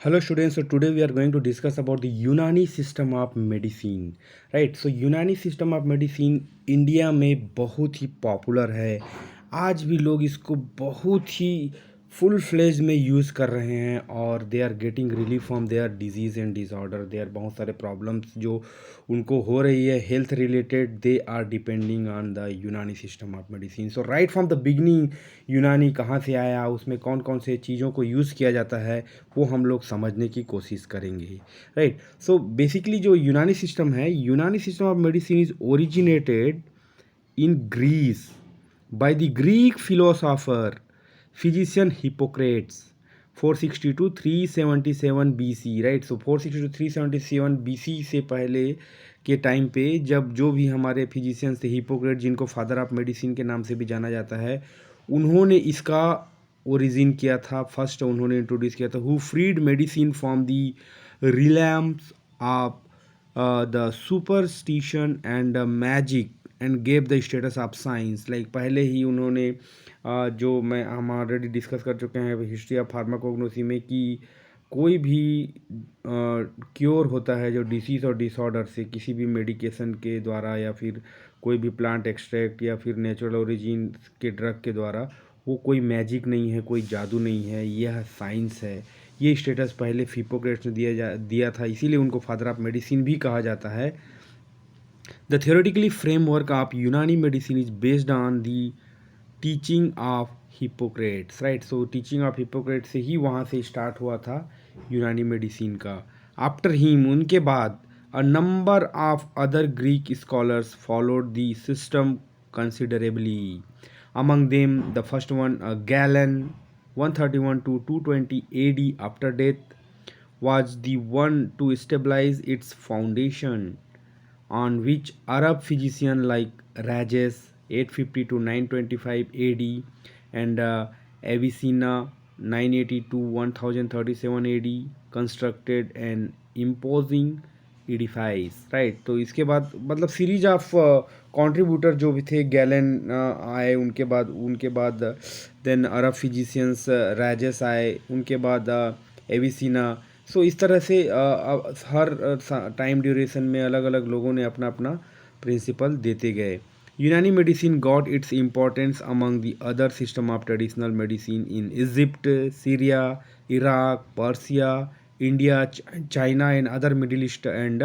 Hello students, so today we are going to discuss about the Unani system of medicine, right? So Unani system of medicine India में बहुत ही popular है। आज भी लोग इसको बहुत ही फुल फ्लेज में यूज़ कर रहे हैं और they are getting relief from their disease and disorder. They are बहुत सारे प्रॉब्लम्स जो उनको हो रही है health related, they are depending on the Unani system of medicine. So right from the beginning Unani कहाँ से आया, उसमें कौन कौन से चीज़ों को यूज़ किया जाता है, वो हम लोग समझने की कोशिश करेंगे, राइट। सो बेसिकली जो यूनानी सिस्टम है, यूनानी system of medicine is originated in Greece by the Greek philosopher physician Hippocrates 460 to 377 BC, right. So 460 to 377 BC से पहले के टाइम पे जब जो भी हमारे फिजिशियंस थे, हिपोक्रेट जिनको फादर ऑफ मेडिसिन के नाम से भी जाना जाता है, उन्होंने इसका ओरिजिन किया था। फर्स्ट उन्होंने इंट्रोड्यूस किया था who freed medicine from the realms of the superstition and magic and gave the status of science. Like पहले ही उन्होंने जो हम ऑलरेडी डिस्कस कर चुके हैं हिस्ट्री ऑफ फार्माकोग्नोसी में कि कोई भी क्योर होता है जो डिसीज़ और डिसऑर्डर से किसी भी मेडिकेशन के द्वारा या फिर कोई भी प्लांट एक्सट्रैक्ट या फिर नेचुरल ओरिजिन के ड्रग के द्वारा, वो कोई मैजिक नहीं है, कोई जादू नहीं है, यह साइंस है। ये स्टेटस पहले हिप्पोक्रेट्स ने दिया था, इसीलिए उनको फादर ऑफ मेडिसिन भी कहा जाता है। The theoretical framework of Unani medicine is based on the teaching of Hippocrates, right? So teaching of Hippocrates से ही वहाँ से स्टार्ट हुआ था यूनानी मेडिसिन का। आफ्टर हिम, उनके बाद, a number of other Greek scholars followed the system considerably. Among them, the first one, Galen, 131 to 220 AD after death, was the one to stabilize its foundation, on which Arab physicians like Rajes 850 to 925 AD and Avicenna 980 to 1037 AD constructed an imposing edifice, right. तो इसके बाद मतलब series of contributor जो भी थे, gallon आए, उनके बाद देन अरब फिजिशियंस राजेस आए, उनके बाद एविसिना। सो इस तरह से हर टाइम ड्यूरेशन में अलग अलग लोगों ने अपना अपना प्रिंसिपल देते गए। Unani medicine got its importance among the other system of traditional medicine in Egypt, Syria, Iraq, Persia, India, China and other middle east and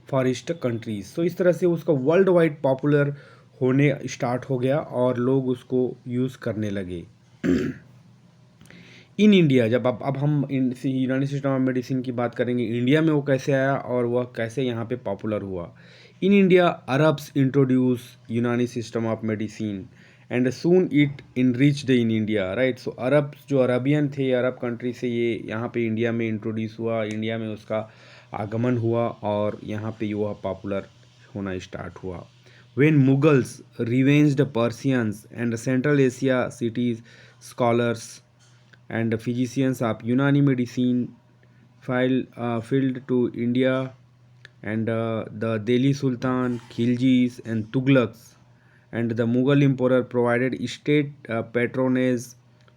far east countries. So इस तरह से उसका वर्ल्ड वाइड पॉपुलर होने start हो गया और लोग उसको यूज़ करने लगे। इन इंडिया, जब अब हम यूनानी सिस्टम ऑफ मेडिसिन की बात करेंगे, इंडिया में वो कैसे आया और वह कैसे यहाँ पे पॉपुलर हुआ। In India Arabs introduce Unani system of medicine and soon it enriched in India, right. So Arab जो अरबियन थे, अरब कंट्री से ये यहाँ पे इंडिया में इंट्रोड्यूस हुआ, इंडिया में उसका आगमन हुआ और यहाँ पे वह पॉपुलर होना स्टार्ट हुआ। When Mughals revenged Persians and central Asia cities, scholars and physicians of Unani medicine filed to India, and the Delhi Sultan, Khiljis and Tughlaqs and the Mughal emperor provided state patronage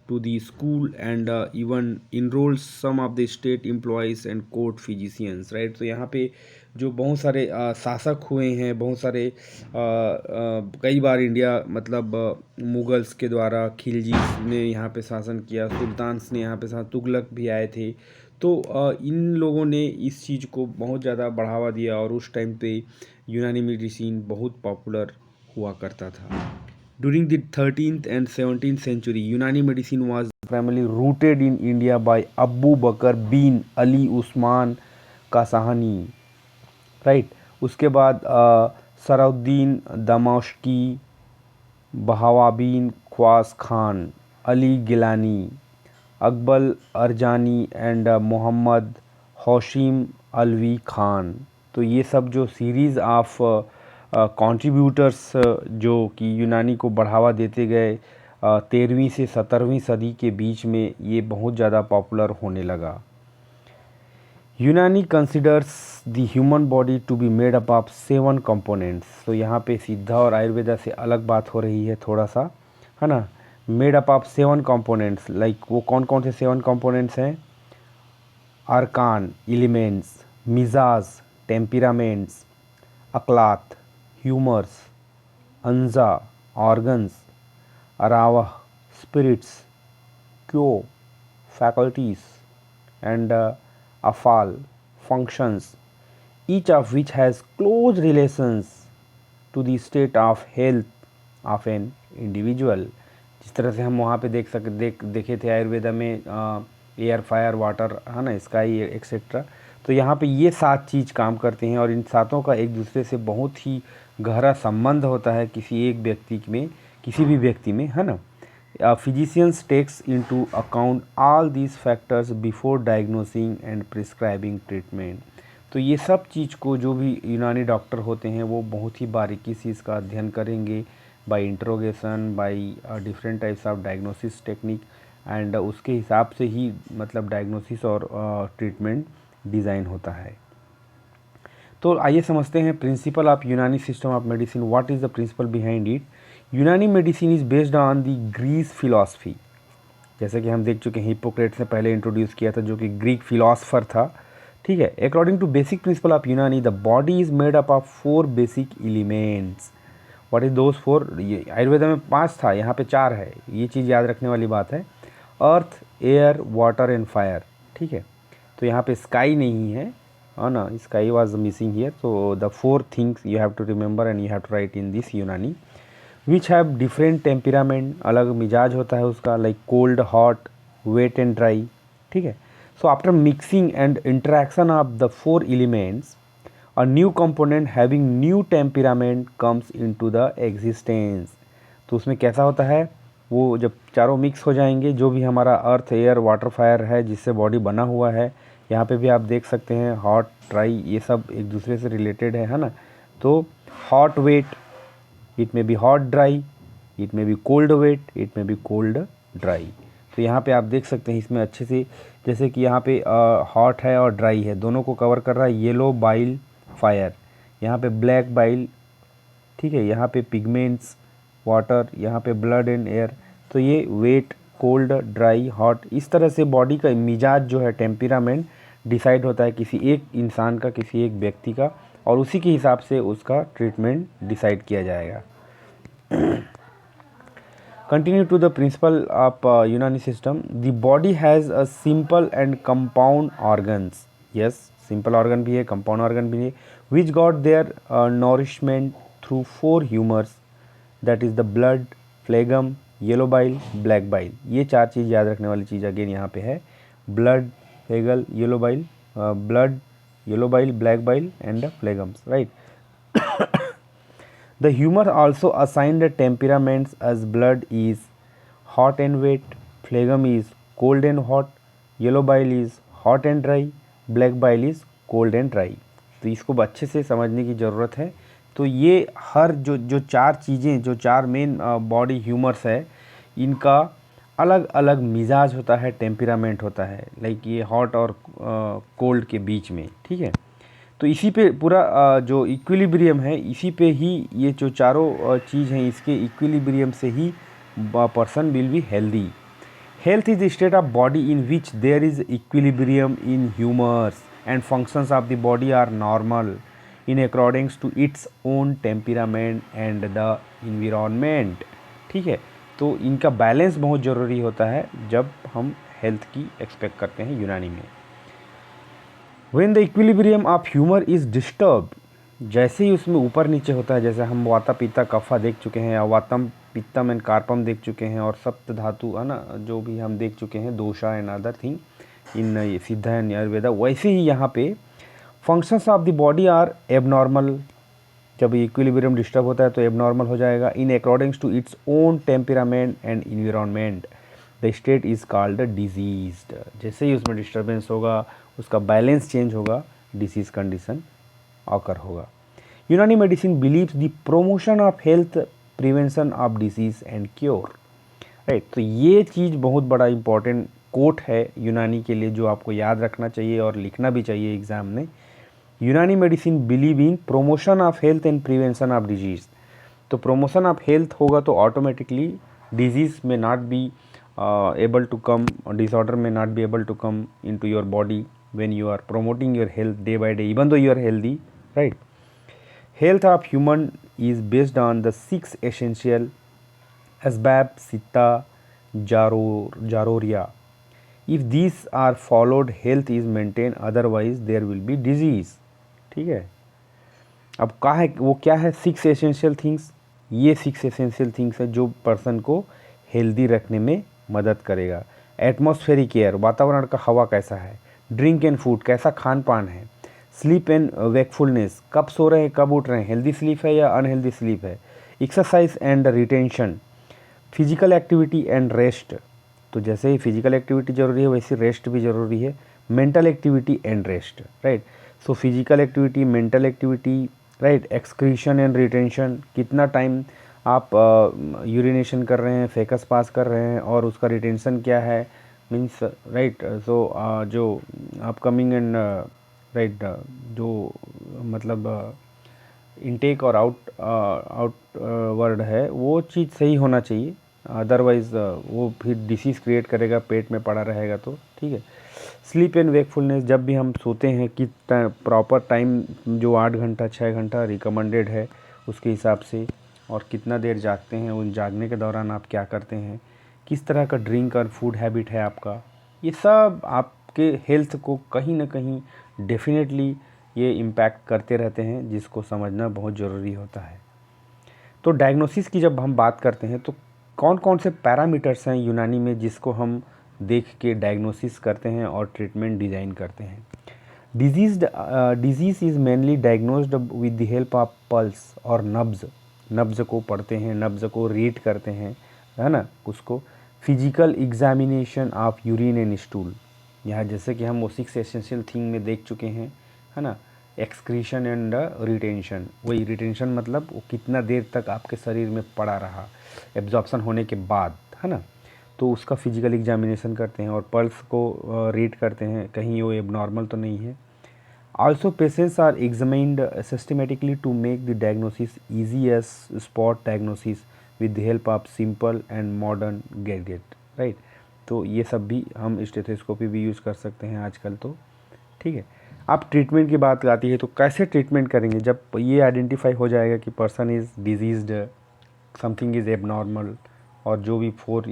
to the school and even enrolled some of the state employees and court physicians, right। तो यहाँ पे जो बहुत सारे शासक हुए हैं, बहुत सारे कई बार इंडिया मतलब मुगल्स के द्वारा, खिलजीस ने यहाँ पे शासन किया, सुल्तान्स ने यहाँ पे तुगलक भी आए थे। तो इन लोगों ने इस चीज़ को बहुत ज़्यादा बढ़ावा दिया और उस टाइम पे यूनानी मेडिसिन बहुत पॉपुलर हुआ करता था। During the 13th and 17th century, Unani medicine was primarily rooted in India by Abu Bakr bin Ali Usman Kasahani, right. उसके बाद सराउद्दीन दमाश्की, बहावाबीन ख्वास खान, अली गिलानी, अकबल अरजानी एंड मोहम्मद हौशिम अलवी खान। तो ये सब जो सीरीज़ ऑफ कंट्रीब्यूटर्स जो कि यूनानी को बढ़ावा देते गए 13वीं से 17वीं सदी के बीच में, ये बहुत ज़्यादा पॉपुलर होने लगा। Unani considers the human body to be made up of 7 components. तो यहाँ पे सिद्धा और आयुर्वेदा से अलग बात हो रही है थोड़ा सा, है ना। Made up of 7 components, like वो कौन कौन से 7 कंपोनेंट्स हैं? अरकान एलिमेंट्स, मिजाज टेम्परामेंट्स, अकलात ह्यूमर्स, अंजा ऑर्गन्स, अरावाह spirits, क्यो faculties, and afal functions, each of which has close relations to the state of health of an individual. जिस तरह से हम वहाँ पे देखे थे आयुर्वेदा में एयर फायर वाटर है ना, स्काई एक्सेट्रा, तो यहाँ पे ये 7 चीज़ काम करते हैं और इन सातों का एक दूसरे से बहुत ही गहरा संबंध होता है किसी एक व्यक्ति में, किसी भी व्यक्ति में, है ना. Physicians takes into account all these factors before diagnosing and prescribing treatment. तो ये सब चीज़ को जो भी यूनानी डॉक्टर होते हैं वो बहुत ही बारीकी से इसका अध्ययन करेंगे by interrogation, by different types of diagnosis technique, and उसके हिसाब से ही मतलब डायग्नोसिस और ट्रीटमेंट डिज़ाइन होता है. तो आइए समझते हैं principle of Unani system of medicine. What is the principle behind it. Unani medicine is based on the Greece philosophy. जैसे कि हम देख चुके हैं हिप्पोक्रेट्स ने पहले इंट्रोड्यूस किया था जो कि ग्रीक फिलॉसफर था. ठीक है. According to basic principle of Unani the body is made up of 4 basic elements. What is those 4. ये आयुर्वेदा में 5 था, यहाँ पे 4 है. ये चीज़ याद रखने वाली बात है. Earth, air, water and fire. ठीक है. तो यहाँ पे स्काई नहीं है ना, sky was missing here. So the 4 things you have to remember and you have to write in this Unani. Which have different temperament, अलग मिजाज होता है उसका, like cold, hot, wet and dry. ठीक है. So after mixing and interaction of the 4 elements a new component having new temperament comes into the existence. तो उसमें कैसा होता है, वो जब चारों मिक्स हो जाएंगे, जो भी हमारा अर्थ, एयर, वाटर, फायर है जिससे बॉडी बना हुआ है, यहाँ पे भी आप देख सकते हैं हॉट, ड्राई, ये सब एक दूसरे से रिलेटेड है ना. तो हॉट वेट, इट में बी हॉट ड्राई, इट में बी कोल्ड वेट, इट में बी कोल्ड ड्राई. तो यहाँ पे आप देख सकते हैं इसमें अच्छे से, जैसे कि यहाँ पे हॉट है और ड्राई है, दोनों को कवर कर रहा है. येलो बाइल, फायर, यहाँ पे ब्लैक बाइल. ठीक है. यहाँ पे पिगमेंट्स, वाटर, यहाँ पे ब्लड एंड एयर. तो ये वेट, कोल्ड, ड्राई, हॉट, इस तरह से बॉडी का मिजाज जो है, टेम्परामेंट डिसाइड होता है किसी एक इंसान का, किसी एक व्यक्ति का, और उसी के हिसाब से उसका ट्रीटमेंट डिसाइड किया जाएगा. Continue to the principle of Unani system. The body has a simple and compound organs. Yes, simple organ भी है, कंपाउंड ऑर्गन भी है. Which got their nourishment through 4 humours, that is the blood, phlegm, yellow bile, black bile. ये 4 चीज़ याद रखने वाली चीज़ again यहाँ पे है. Blood, phlegm, yellow bile, blood, yellow bile, black bile and the phlegms, right. The humor also assigned the temperaments as blood is hot and wet, phlegm is cold and hot, yellow bile is hot and dry, black bile is cold and dry. तो इसको अच्छे से समझने की ज़रूरत है. तो ये हर जो 4 चीज़ें, जो 4 मेन बॉडी ह्यूमर्स है, इनका अलग अलग मिजाज होता है, टेम्परामेंट होता है, लाइक ये हॉट और कोल्ड के बीच में. ठीक है. तो इसी पे पूरा जो इक्विलिब्रियम है, इसी पे ही ये जो चारों चीज़ हैं, इसके इक्विलिब्रियम से ही person will be healthy. Health is the state of body in which there is equilibrium in humours and functions of the body are normal in accordings to its own temperament and the environment. ठीक है. तो इनका balance बहुत ज़रूरी होता है जब हम हेल्थ की एक्सपेक्ट करते हैं यूनानी में. When the equilibrium of humour is disturb, जैसे ही उसमें ऊपर नीचे होता है, जैसे हम वाता पित्ता कफा देख चुके हैं, या वातम पित्तम एंड कार्पम देख चुके हैं, और सप्त धातु है ना, जो भी हम देख चुके हैं, दोषा एंड अदर थिंग इन सिद्धा एंड आयुर्वेदा, वैसे ही यहाँ पे functions of the body are abnormal. जब इक्विलिब्रियम डिस्टर्ब होता है तो एबनॉर्मल हो जाएगा. In accordings to its own temperament and environment the state is called diseased. जैसे ही उसमें डिस्टर्बेंस होगा, उसका बैलेंस चेंज होगा, डिसीज कंडीशन ऑकर होगा. Unani medicine believes the promotion of health, prevention of disease and cure. Right. तो ये चीज़ बहुत बड़ा इंपॉर्टेंट कोट है यूनानी के लिए, जो आपको याद रखना चाहिए और लिखना भी चाहिए एग्ज़ाम में. Unani medicine believe in promotion of health and prevention of disease. तो प्रोमोशन ऑफ हेल्थ होगा तो ऑटोमेटिकली डिजीज़ में not be able to come, disorder में not be able to come into your body. when you are promoting your health day by day, even though you are healthy, right? Health of human is based on the 6 essential asbab, sitta, jaroria. If these are followed, health is maintained, otherwise there will be disease. ठीक है, अब क्या है, वो क्या है 6 essential things? ये 6 essential things है जो पर्सन को हेल्दी रखने में मदद करेगा। एटमॉस्फेरिक एयर, वातावरण का हवा कैसा है। ड्रिंक एंड फूड, कैसा खान पान है। स्लीप एंड वेकफुलनेस, कब सो रहे हैं कब उठ रहे हैं, हेल्दी स्लीप है या अनहेल्दी स्लीप है। Exercise and retention, physical activity and rest, तो जैसे ही फिजिकल एक्टिविटी ज़रूरी है वैसे रेस्ट भी ज़रूरी है। Mental activity and rest, right. So physical activity, mental activity, right. Excretion and retention, कितना टाइम आप यूरिनेशन कर रहे हैं, फेकस पास कर रहे हैं, और उसका रिटेंशन क्या है, मीन्स राइट। सो जो अपकमिंग एंड राइट जो मतलब इनटेक और आउटवर्ड है वो चीज़ सही होना चाहिए, अदरवाइज़ वो फिर डिसीज़ क्रिएट करेगा, पेट में पड़ा रहेगा तो ठीक है। स्लीप एंड वेकफुलनेस, जब भी हम सोते हैं कि प्रॉपर टाइम जो 8 घंटा 6 घंटा रिकमेंडेड है उसके हिसाब से, और कितना देर जागते हैं, उन जागने के दौरान आप क्या करते हैं, किस तरह का ड्रिंक और फूड हैबिट है आपका, ये सब आपके हेल्थ को कहीं ना कहीं डेफिनेटली ये इम्पैक्ट करते रहते हैं, जिसको समझना बहुत ज़रूरी होता है। तो डायग्नोसिस की जब हम बात करते हैं तो कौन कौन से पैरामीटर्स हैं यूनानी में जिसको हम देख के डायग्नोसिस करते हैं और ट्रीटमेंट डिज़ाइन करते हैं। Disease is mainly diagnosed with the help of pulse और नब्ज़, नब्ज़ को पढ़ते हैं, नब्ज़ को रीड करते हैं, है ना, उसको। Physical examination of urine and stool, यहाँ जैसे कि हम वो 6 एसेंशियल थिंग में देख चुके हैं, है ना। एक्सक्रीशन एंड रिटेंशन, वही रिटेंशन मतलब वो कितना देर तक आपके शरीर में पड़ा रहा एब्जॉर्प्शन होने के बाद, है ना, तो उसका फिजिकल एग्जामिनेशन करते हैं, और पल्स को रीड करते हैं कहीं वो एबनॉर्मल तो नहीं है। Also patients are examined systematically to make the diagnosis easy as spot diagnosis with the help of simple and modern gadget, right. तो ये सब भी हम स्टेथोस्कोपी भी यूज़ कर सकते हैं आजकल तो, ठीक है। अब ट्रीटमेंट की बात आती है तो कैसे ट्रीटमेंट करेंगे जब ये आइडेंटिफाई हो जाएगा कि person is diseased, something is abnormal, और जो भी 4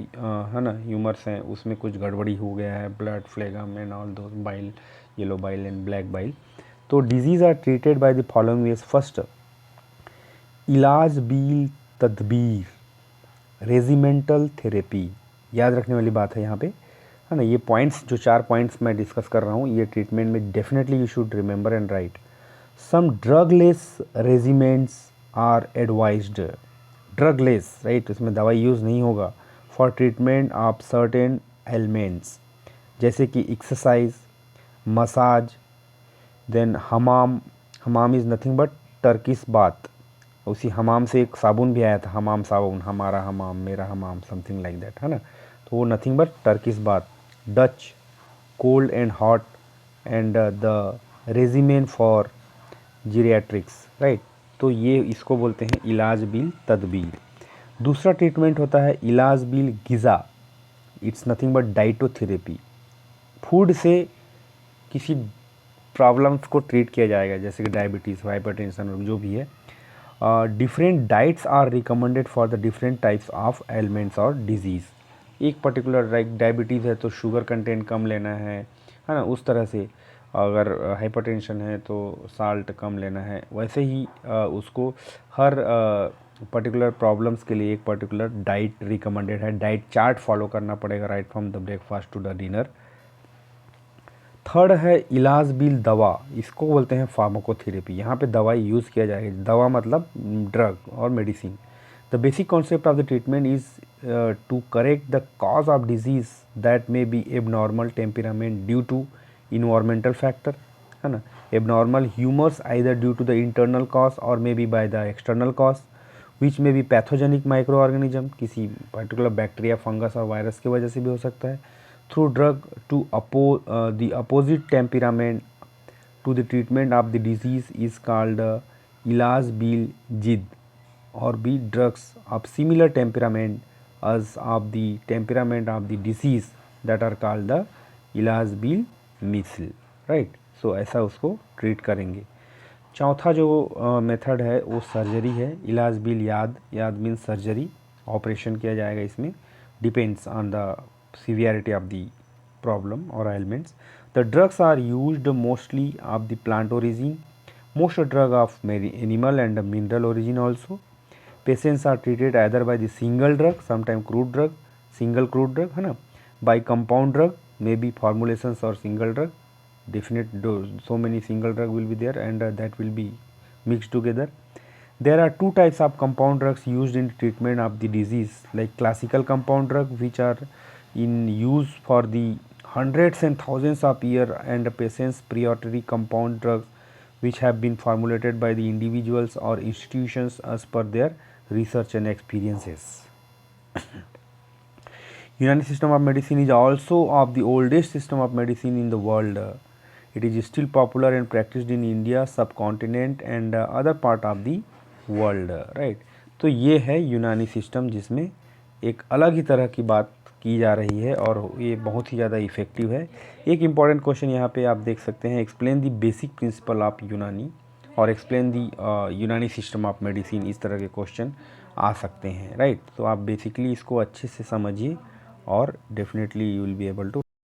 है ना ह्यूमर्स हैं उसमें कुछ गड़बड़ी हो गया है, blood, phlegm and although, bile, yellow bile and black bile. तो disease are treated by the following ways. First, इलाज बिल तदबीर, रेजिमेंटल थेरेपी, याद रखने वाली बात है यहाँ पे, है ना। ये पॉइंट्स जो 4 पॉइंट्स मैं डिस्कस कर रहा हूँ ये ट्रीटमेंट में definitely you should remember and write. Some drugless regiments are advised, drugless, right, इसमें दवाई यूज़ नहीं होगा, for treatment of certain elements, जैसे कि exercise, massage, then Hamam, Hamam is nothing but Turkish बात, उसी हमाम से एक साबुन भी आया था, हमाम साबुन, हमारा हमाम, मेरा हमाम, समथिंग लाइक दैट, है ना, तो वो nothing but Turkish bath. Dutch, cold and hot, and the regimen for geriatrics, right. तो ये इसको बोलते हैं इलाज बिल तदबीर। दूसरा ट्रीटमेंट होता है इलाज बिल गिज़ा, it's nothing but dietotherapy, food से किसी प्रॉब्लम्स को ट्रीट किया जाएगा, जैसे कि डायबिटीज़, हाइपरटेंशन, जो भी है। Different diets are recommended for the different types of elements और डिजीज़। एक पर्टिकुलर डायबिटीज़ है तो शुगर कंटेंट कम लेना है ना, उस तरह से। अगर हाइपरटेंशन है तो साल्ट कम लेना है, वैसे ही उसको हर पर्टिकुलर प्रॉब्लम्स के लिए एक पर्टिकुलर डाइट रिकमेंडेड है, डाइट चार्ट फॉलो करना पड़ेगा, right from the breakfast to the dinner. Third है इलाज बिल दवा, इसको बोलते हैं फार्माकोथेरेपी, यहाँ पे दवाई यूज़ किया जाएगा, दवा मतलब ड्रग और medicine. The basic concept of the treatment is to correct the cause of disease that may be abnormal temperament due to environmental factor, है ना, abnormal humours either due to the internal cause और may be by the external cause which में भी pathogenic micro organism, किसी particular bacteria, fungus और virus की वजह से भी हो सकता है। Through drug to the opposite temperament to the treatment of the disease is called इलाज बिल जिद, और be drugs of similar temperament as of the temperament of the disease that are called the इलाज बिल मिसल, right. सो ऐसा उसको treat करेंगे। चौथा जो मेथड है वो सर्जरी है। इलाज बिल याद मीन्स सर्जरी, ऑपरेशन किया जाएगा इसमें, depends on the severity of the problem और ailments. The drugs are used mostly of the plant origin, most drug of animal and mineral origin also. Patients are treated either by the single drug, sometimes crude drug, single crude drug है ना, by compound drug, maybe formulations or single drug, definite dose, so many single drug will be there and that will be mixed together. There are two types of compound drugs used in treatment of the disease, like classical compound drug which are in use for the hundreds and thousands of years, and patients priority compound drugs which have been formulated by the individuals or institutions as per their research and experiences. Unani system of medicine is also of the oldest system of medicine in the world. It is still popular and practiced in India, subcontinent and other part of the world, right. तो ये है यूनानी system जिसमें एक अलग ही तरह की बात की जा रही है और ये बहुत ही ज़्यादा इफ़ेक्टिव है। एक इम्पॉर्टेंट क्वेश्चन यहाँ पे आप देख सकते हैं, explain the basic principle of यूनानी और explain the Unani system of medicine, इस तरह के क्वेश्चन आ सकते हैं, राइट। तो आप बेसिकली इसको अच्छे से समझिए और definitely you will be able to